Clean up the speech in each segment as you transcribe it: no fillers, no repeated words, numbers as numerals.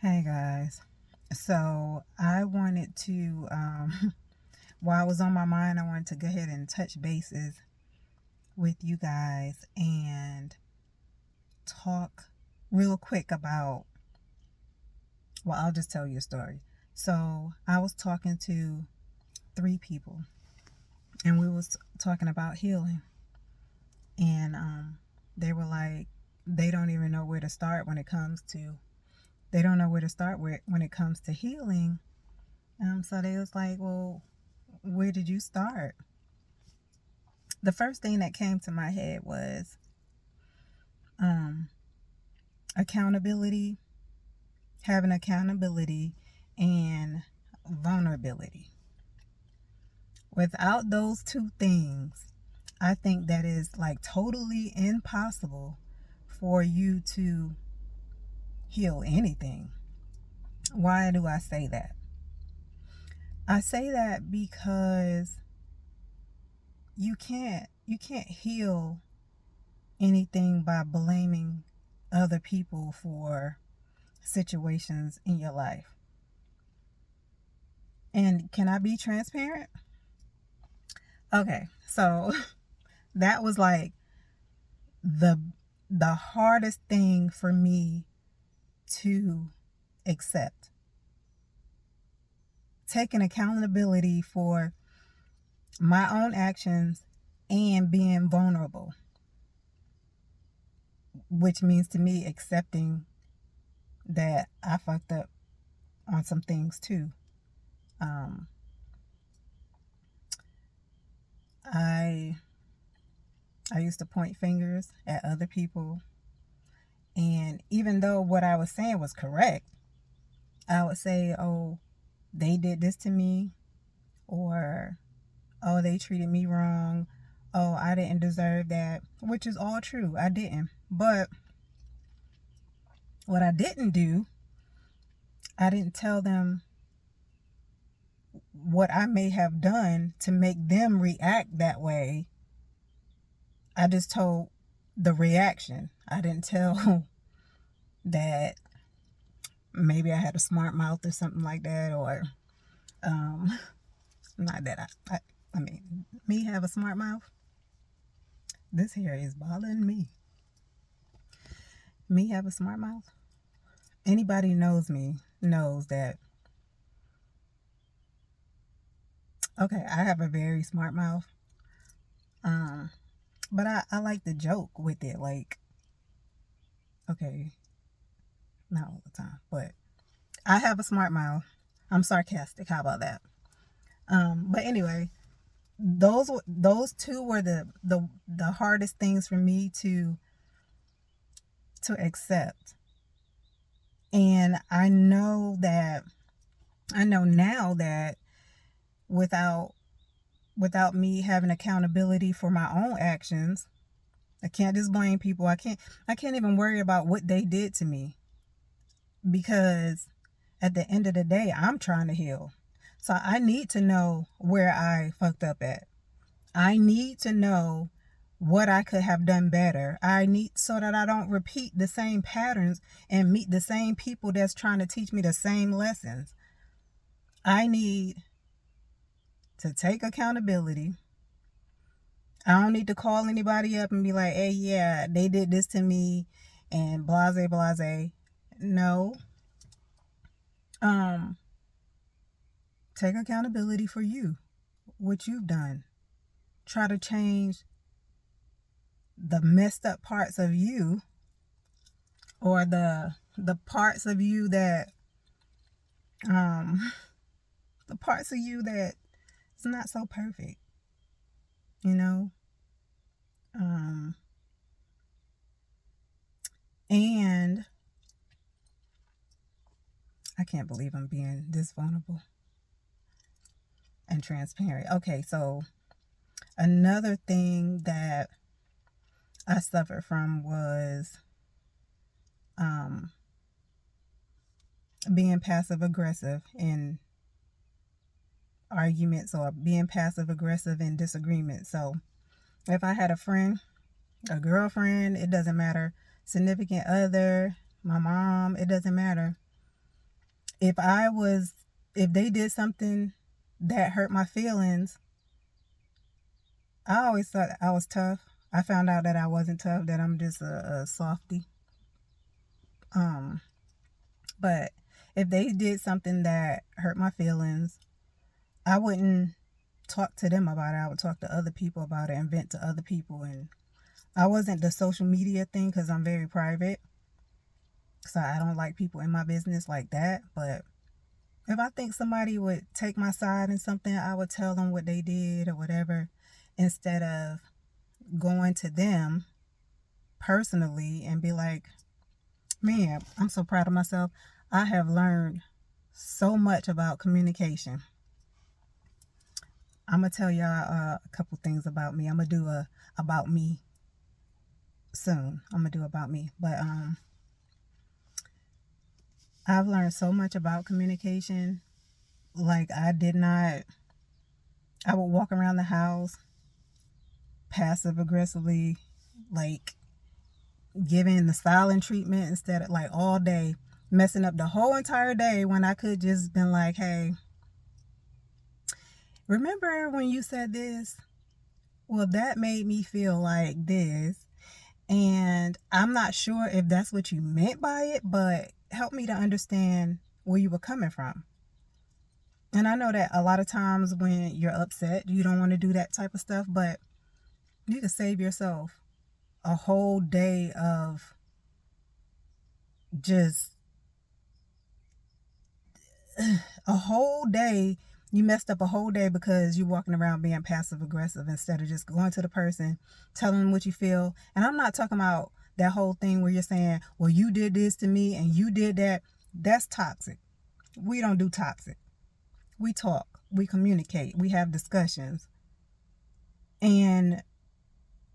Hey guys. So I wanted to, while I was on my mind, I wanted to go ahead and touch bases with you guys and talk real quick about, well, I'll just tell you a story. So I was talking to three people and we was talking about healing. And they were like, they don't even know where to start when it comes to, they don't know where to start when it comes to healing. So they was like, well, where did you start? The first thing that came to my head was um, accountability, having accountability, and vulnerability. Without those two things, I think that is like totally impossible for you to heal anything. Why do I say that? I say that because you can't heal anything by blaming other people for situations in your life. And can I be transparent? Okay, so that was like the the hardest thing for me to accept. Taking accountability for my own actions and being vulnerable, which means to me accepting that I fucked up on some things too. Um, I I used to point fingers at other people, and even though what I was saying was correct, I would say, "Oh, they did this to me," or "Oh, they treated me wrong." "Oh, I didn't deserve that," which is all true. I didn't. But what I didn't do, I didn't tell them what I may have done to make them react that way. I just told the reaction. I didn't tell that maybe I had a smart mouth or something like that, or um, not that I mean, me have a smart mouth. This hair is bothering me. Me have a smart mouth. Anybody knows me knows that, okay, I have a very smart mouth. Um, but I like to joke with it, like, okay, not all the time, but I have a smart mouth. I'm sarcastic. How about that? But anyway, those two were the hardest things for me to accept. And I know now that without without me having accountability for my own actions, I can't just blame people. I can't even worry about what they did to me, because at the end of the day, I'm trying to heal. So I need to know where I fucked up at. I need to know what I could have done better. I need, so that I don't repeat the same patterns and meet the same people that's trying to teach me the same lessons. I need to take accountability. I don't need to call anybody up and be like, hey, yeah, they did this to me and blase, blase. No. Um, Take accountability for you, what you've done. Try to change the messed up parts of you, or the parts of you that um the parts of you that it's not so perfect, you know? Um and I can't believe I'm being this vulnerable and transparent. Okay, so another thing that I suffered from was um being passive aggressive in arguments, or being passive aggressive in disagreements. So if I had a friend, a girlfriend, it doesn't matter, significant other, my mom, it doesn't matter. If they did something that hurt my feelings, I always thought I was tough. I found out that I wasn't tough, that I'm just a softie. But if they did something that hurt my feelings, I wouldn't talk to them about it. I would talk to other people about it and vent to other people. And I wasn't the social media thing because I'm very private. So I don't like people in my business like that. But if I think somebody would take my side in something, I would tell them what they did or whatever, instead of going to them personally and be like, man, I'm so proud of myself. I have learned so much about communication. I'm going to tell y'all a couple things about me. I'm going to do a about me soon. I'm going to do about me. But I've learned so much about communication. Like, I would walk around the house passive aggressively, like giving the silent treatment instead of like all day, messing up the whole entire day when I could just been like, hey, remember when you said this? Well, that made me feel like this. And I'm not sure if that's what you meant by it, but help me to understand where you were coming from. And I know that a lot of times when you're upset, you don't want to do that type of stuff, but you can save yourself a whole day of just a whole day. You messed up a whole day because you're walking around being passive aggressive instead of just going to the person, telling them what you feel. And I'm not talking about that whole thing where you're saying, well, you did this to me and you did that. That's toxic. We don't do toxic. We talk, we communicate, we have discussions, and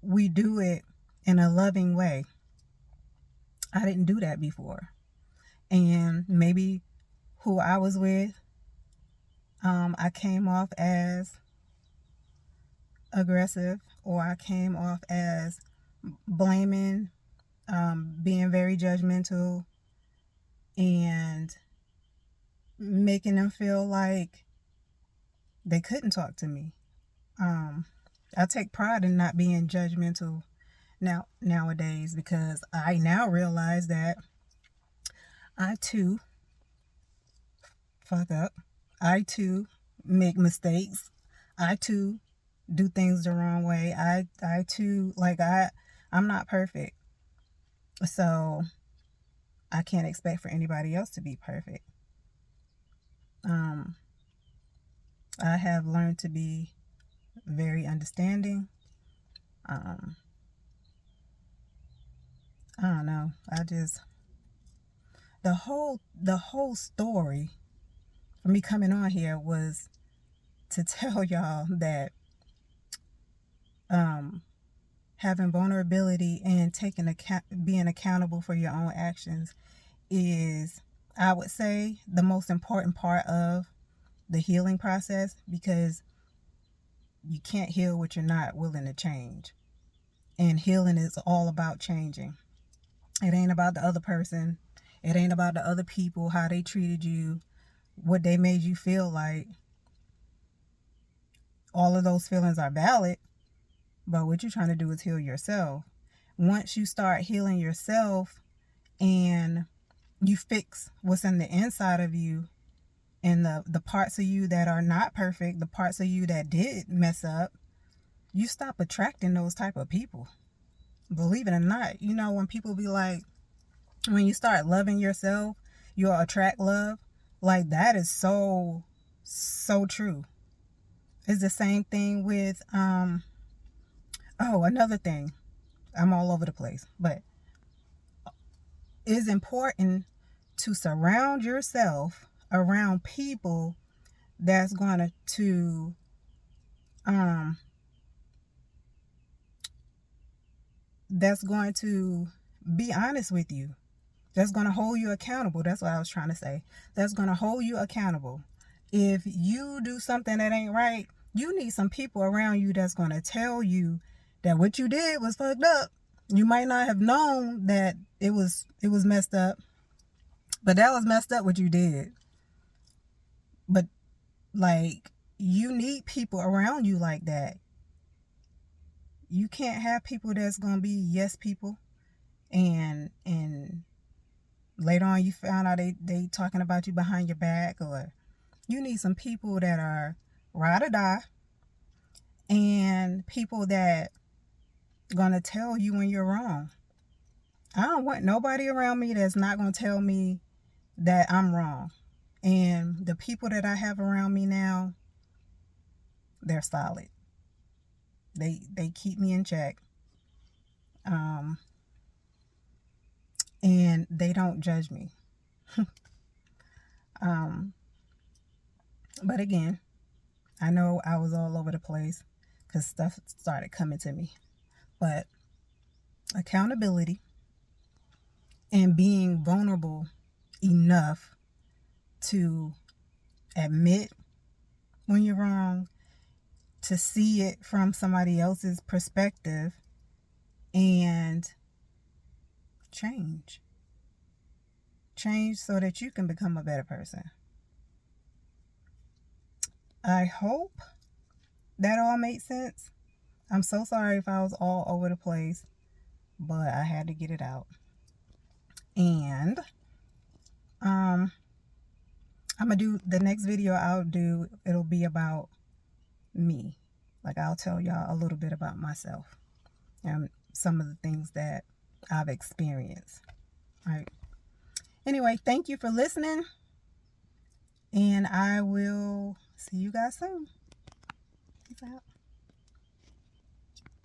we do it in a loving way. I didn't do that before. And maybe who I was with, I came off as aggressive, or I came off as blaming, being very judgmental, and making them feel like they couldn't talk to me. I take pride in not being judgmental nowadays, because I now realize that I too fuck up. I too make mistakes. I too do things the wrong way. I too, like, I'm not perfect. So I can't expect for anybody else to be perfect. I have learned to be very understanding. I don't know. The whole story for me coming on here was to tell y'all that having vulnerability and being accountable for your own actions is, I would say, the most important part of the healing process, because you can't heal what you're not willing to change. And healing is all about changing. It ain't about the other person. It ain't about the other people, how they treated you, what they made you feel like. All of those feelings are valid, but what you're trying to do is heal yourself. Once you start healing yourself and you fix what's in the inside of you, and the parts of you that are not perfect, the parts of you that did mess up, you stop attracting those type of people. Believe it or not, when people be like, when you start loving yourself, you'll attract love. Like, that is so true. It's the same thing with another thing. I'm all over the place, but it's important to surround yourself around people that's going to be honest with you, that's going to hold you accountable. That's what I was trying to say. That's going to hold you accountable. If you do something that ain't right, you need some people around you that's going to tell you that what you did was fucked up. You might not have known that it was messed up, but that was messed up what you did. But like, you need people around you like that. You can't have people that's gonna be yes people, and later on you found out they talking about you behind your back. Or you need some people that are ride or die, and people that gonna tell you when you're wrong. I don't want nobody around me that's not gonna tell me that I'm wrong. And the people that I have around me now, they're solid. They keep me in check. And they don't judge me. But again, I know I was all over the place because stuff started coming to me. But accountability and being vulnerable enough to admit when you're wrong, to see it from somebody else's perspective, and change so that you can become a better person. I hope that all made sense. I'm so sorry if I was all over the place, but I had to get it out. And I'm gonna do the next video it'll be about me. Like, I'll tell y'all a little bit about myself and some of the things that I've experienced. All right. Anyway, thank you for listening, and I will see you guys soon. Peace out.